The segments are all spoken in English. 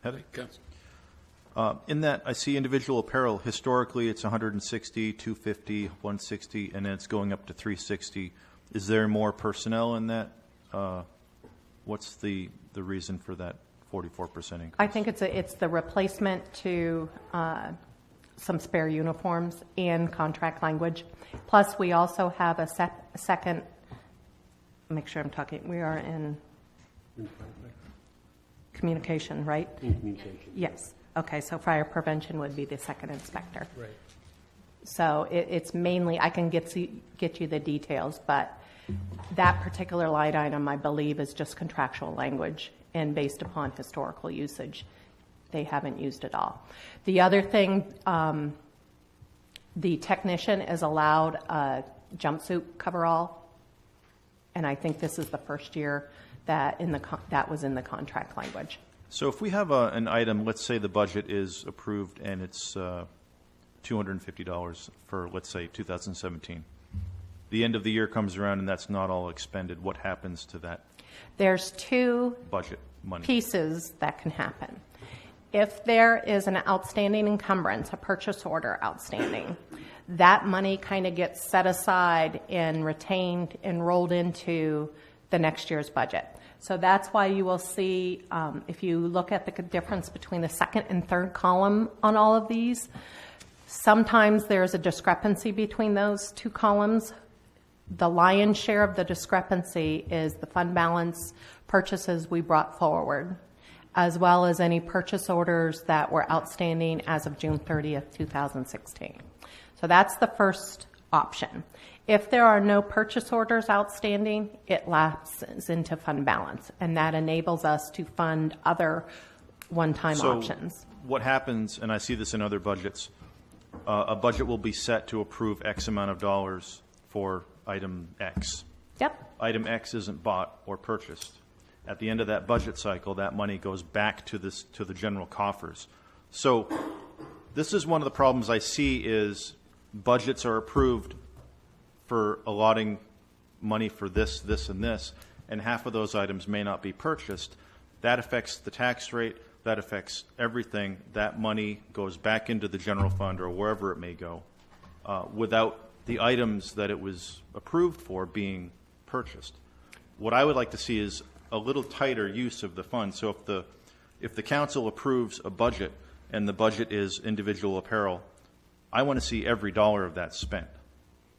Headache. In that, I see individual apparel. Historically, it's 160, 250, 160, and then it's going up to 360. Is there more personnel in that? What's the reason for that 44% increase? I think it's the replacement to some spare uniforms and contract language. Plus, we also have a second. Make sure I'm talking. We are in communication, right? In communication. Yes. Okay. So fire prevention would be the second inspector. Right. So it's mainly, I can get you the details, but that particular line item, I believe, is just contractual language, and based upon historical usage, they haven't used it all. The other thing, the technician is allowed a jumpsuit coverall, and I think this is the first year that that was in the contract language. So if we have an item, let's say the budget is approved and it's $250 for, let's say, 2017. The end of the year comes around and that's not all expended. What happens to that There's two budget money? pieces that can happen. If there is an outstanding encumbrance, a purchase order outstanding, that money kind of gets set aside and retained and rolled into the next year's budget. So that's why you will see, if you look at the difference between the second and third column on all of these, sometimes there's a discrepancy between those two columns. The lion's share of the discrepancy is the fund balance purchases we brought forward, as well as any purchase orders that were outstanding as of June 30th, 2016. So that's the first option. If there are no purchase orders outstanding, it lapses into fund balance, and that enables us to fund other one-time options. What happens, and I see this in other budgets, a budget will be set to approve X amount of dollars for item X. Yep. Item X isn't bought or purchased. At the end of that budget cycle, that money goes back to the general coffers. So this is one of the problems I see is budgets are approved for allotting money for this, this, and this, and half of those items may not be purchased. That affects the tax rate. That affects everything. That money goes back into the general fund or wherever it may go without the items that it was approved for being purchased. What I would like to see is a little tighter use of the funds. So if the council approves a budget and the budget is individual apparel, I want to see every dollar of that spent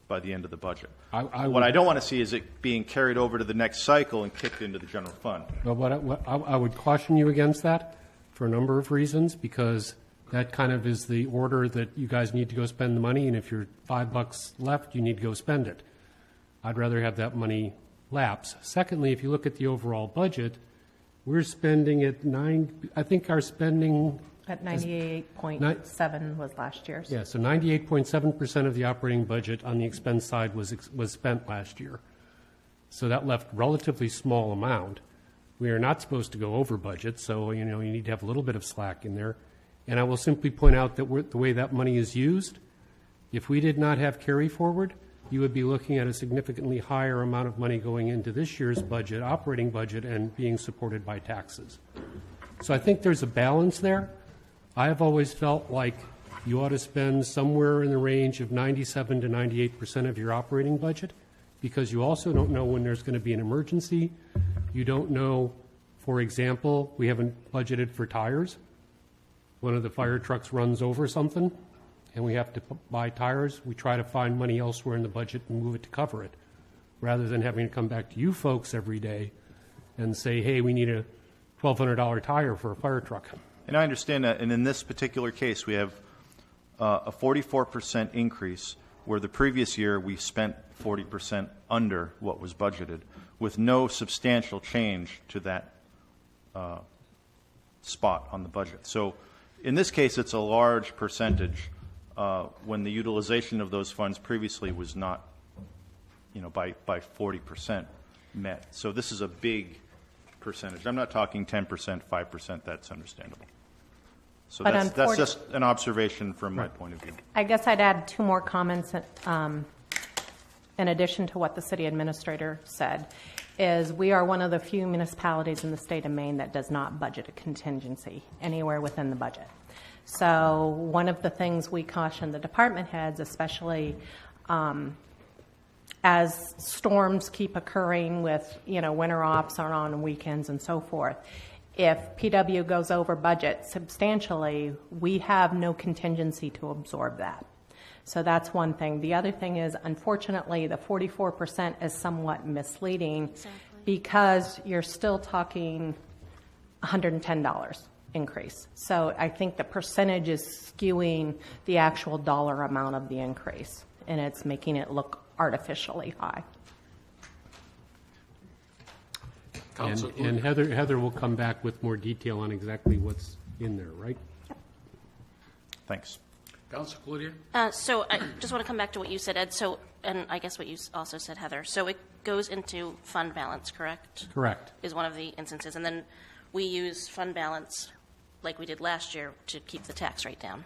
by the end of the budget. What I don't want to see is it being carried over to the next cycle and kicked into the general fund. Well, what I would caution you against that for a number of reasons, because that kind of is the order that you guys need to go spend the money, and if you're $5 left, you need to go spend it. I'd rather have that money lapse. Secondly, if you look at the overall budget, we're spending at I think our spending At 98.7 was last year's. Yeah, so 98.7% of the operating budget on the expense side was spent last year. So that left relatively small amount. We are not supposed to go over budget, so you need to have a little bit of slack in there. And I will simply point out that the way that money is used, if we did not have carry forward, you would be looking at a significantly higher amount of money going into this year's budget, operating budget, and being supported by taxes. So I think there's a balance there. I have always felt like you ought to spend somewhere in the range of 97 to 98% of your operating budget, because you also don't know when there's going to be an emergency. You don't know, for example, we haven't budgeted for tires. One of the fire trucks runs over something, and we have to buy tires. We try to find money elsewhere in the budget and move it to cover it, rather than having to come back to you folks every day and say, hey, we need a $1,200 tire for a fire truck. And I understand that. And in this particular case, we have a 44% increase where the previous year we spent 40% under what was budgeted with no substantial change to that spot on the budget. So in this case, it's a large percentage when the utilization of those funds previously was not, by 40% met. So this is a big percentage. I'm not talking 10%, 5%. That's understandable. So that's just an observation from my point of view. I guess I'd add two more comments in addition to what the city administrator said. is we are one of the few municipalities in the state of Maine that does not budget a contingency anywhere within the budget. So one of the things we caution the department heads, especially as storms keep occurring with, winter ops are on weekends and so forth, if PW goes over budget substantially, we have no contingency to absorb that. So that's one thing. The other thing is, unfortunately, the 44% is somewhat misleading because you're still talking $110 increase. So I think the percentage is skewing the actual dollar amount of the increase, and it's making it look artificially high. And Heather will come back with more detail on exactly what's in there, right? Thanks. Councilor Cloutier? So I just want to come back to what you said, Ed. So, and I guess what you also said, Heather. So it goes into fund balance, correct? Correct. Is one of the instances. And then we use fund balance, like we did last year, to keep the tax rate down.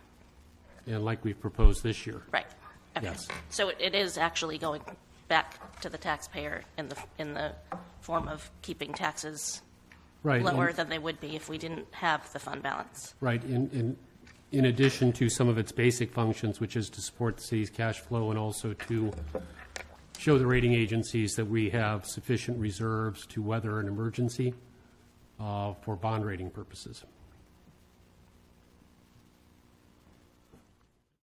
And like we've proposed this year. Right. Okay. Yes. So it is actually going back to the taxpayer in the form of keeping taxes Right. lower than they would be if we didn't have the fund balance. Right. In addition to some of its basic functions, which is to support the city's cash flow and also to show the rating agencies that we have sufficient reserves to weather an emergency for bond rating purposes.